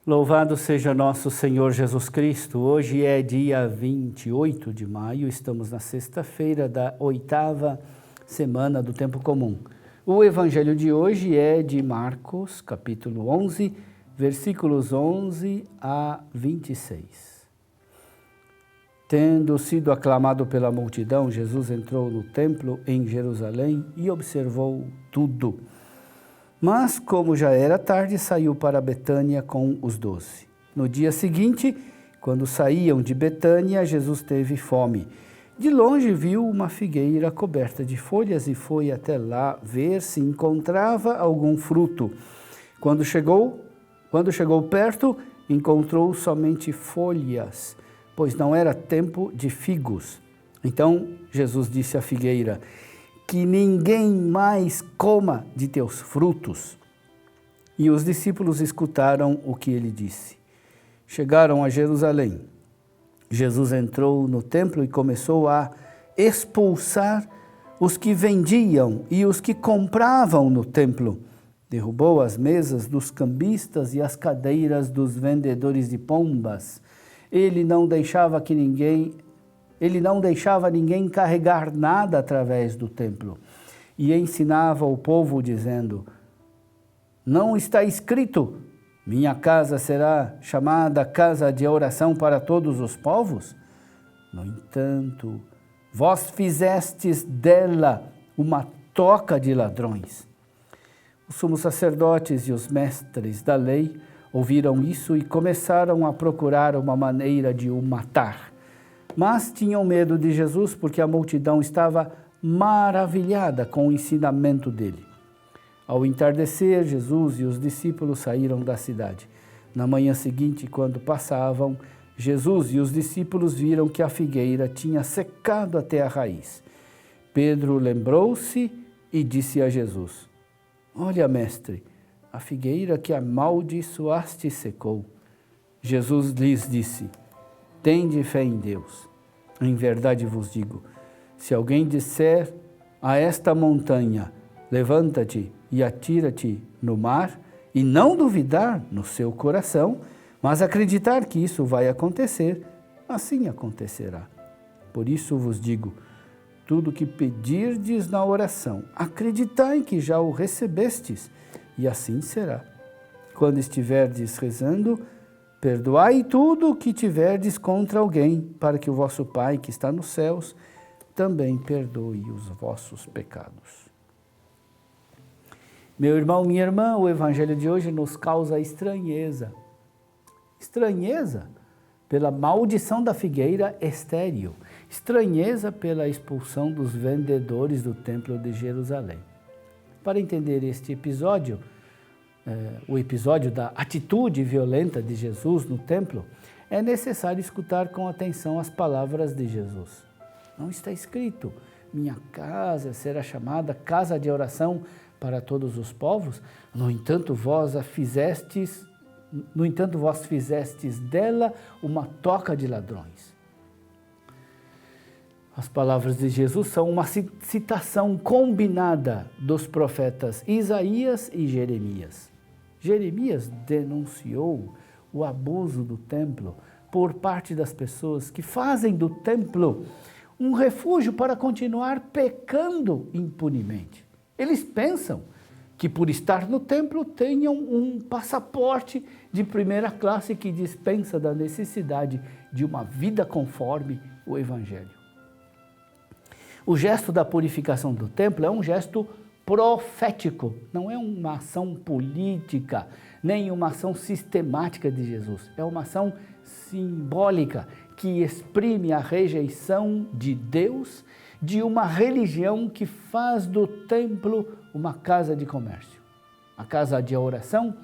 Louvado seja nosso Senhor Jesus Cristo. Hoje é dia 28 de maio, estamos na sexta-feira da 8ª semana do Tempo Comum. O evangelho de hoje é de Marcos, capítulo 11, versículos 11 a 26. Tendo sido aclamado pela multidão, Jesus entrou no templo em Jerusalém e observou tudo. Mas, como já era tarde, saiu para Betânia com os 12. No dia seguinte, quando saíam de Betânia, Jesus teve fome. De longe viu uma figueira coberta de folhas e foi até lá ver se encontrava algum fruto. Quando chegou perto, encontrou somente folhas, pois não era tempo de figos. Então Jesus disse à figueira: que ninguém mais coma de teus frutos. E os discípulos escutaram o que ele disse. Chegaram a Jerusalém. Jesus entrou no templo e começou a expulsar os que vendiam e os que compravam no templo. Derrubou as mesas dos cambistas e as cadeiras dos vendedores de pombas. Ele não deixava ninguém carregar nada através do templo. E ensinava o povo dizendo: não está escrito, minha casa será chamada casa de oração para todos os povos? No entanto, vós fizestes dela uma toca de ladrões. Os sumos sacerdotes e os mestres da lei ouviram isso e começaram a procurar uma maneira de o matar. Mas tinham medo de Jesus porque a multidão estava maravilhada com o ensinamento dele. Ao entardecer, Jesus e os discípulos saíram da cidade. Na manhã seguinte, quando passavam, Jesus e os discípulos viram que a figueira tinha secado até a raiz. Pedro lembrou-se e disse a Jesus: olha, mestre, a figueira que amaldiçoaste secou. Jesus lhes disse: tende fé em Deus. Em verdade vos digo, se alguém disser a esta montanha, levanta-te e atira-te no mar, e não duvidar no seu coração, mas acreditar que isso vai acontecer, assim acontecerá. Por isso vos digo, tudo que pedirdes na oração, acreditai que já o recebestes, e assim será. Quando estiverdes rezando, perdoai tudo o que tiverdes contra alguém, para que o vosso Pai, que está nos céus, também perdoe os vossos pecados. Meu irmão, minha irmã, o evangelho de hoje nos causa estranheza. Estranheza pela maldição da figueira estéril. Estranheza pela expulsão dos vendedores do templo de Jerusalém. Para entender este episódio, o episódio da atitude violenta de Jesus no templo, é necessário escutar com atenção as palavras de Jesus. Não está escrito, minha casa será chamada casa de oração para todos os povos? No entanto, vós fizestes dela uma toca de ladrões. As palavras de Jesus são uma citação combinada dos profetas Isaías e Jeremias. Jeremias denunciou o abuso do templo por parte das pessoas que fazem do templo um refúgio para continuar pecando impunemente. Eles pensam que por estar no templo tenham um passaporte de primeira classe que dispensa da necessidade de uma vida conforme o Evangelho. O gesto da purificação do templo é um gesto profético, não é uma ação política, nem uma ação sistemática de Jesus. É uma ação simbólica que exprime a rejeição de Deus, de uma religião que faz do templo uma casa de comércio. A casa de oração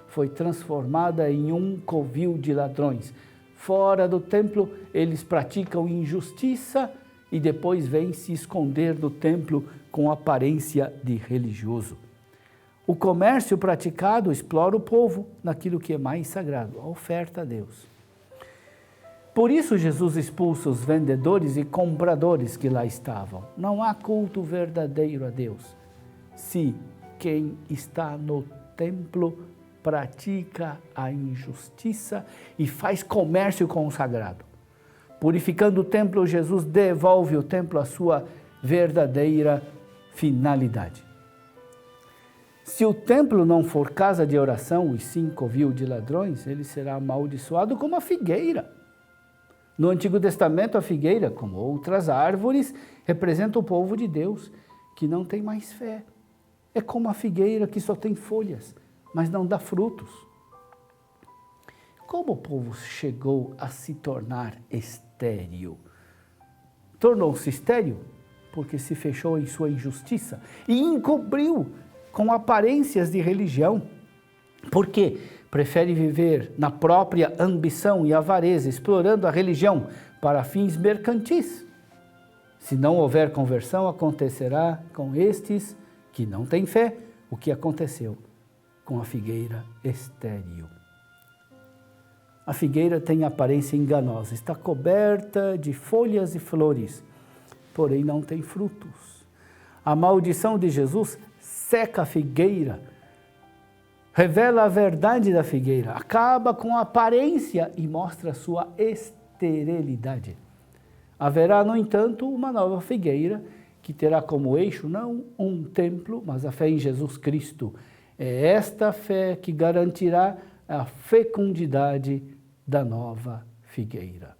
foi transformada em um covil de ladrões. Fora do templo, eles praticam injustiça e depois vêm se esconder do templo com aparência de religioso. O comércio praticado explora o povo naquilo que é mais sagrado, a oferta a Deus. Por isso Jesus expulsa os vendedores e compradores que lá estavam. Não há culto verdadeiro a Deus se quem está no templo pratica a injustiça e faz comércio com o sagrado. Purificando o templo, Jesus devolve o templo à sua verdadeira finalidade. Se o templo não for casa de oração e sim covil de ladrões, ele será amaldiçoado como a figueira. No Antigo Testamento, a figueira, como outras árvores, representa o povo de Deus, que não tem mais fé. É como a figueira que só tem folhas, mas não dá frutos. Como o povo chegou a se tornar estéril? Tornou-se estéril porque se fechou em sua injustiça e encobriu com aparências de religião. Por quê? Prefere viver na própria ambição e avareza, explorando a religião para fins mercantis. Se não houver conversão, acontecerá com estes que não têm fé o que aconteceu com a figueira estéril. A figueira tem aparência enganosa, está coberta de folhas e flores, porém não tem frutos. A maldição de Jesus seca a figueira, revela a verdade da figueira, acaba com a aparência e mostra a sua esterilidade. Haverá, no entanto, uma nova figueira que terá como eixo não um templo, mas a fé em Jesus Cristo. É esta fé que garantirá a fecundidade da nova figueira.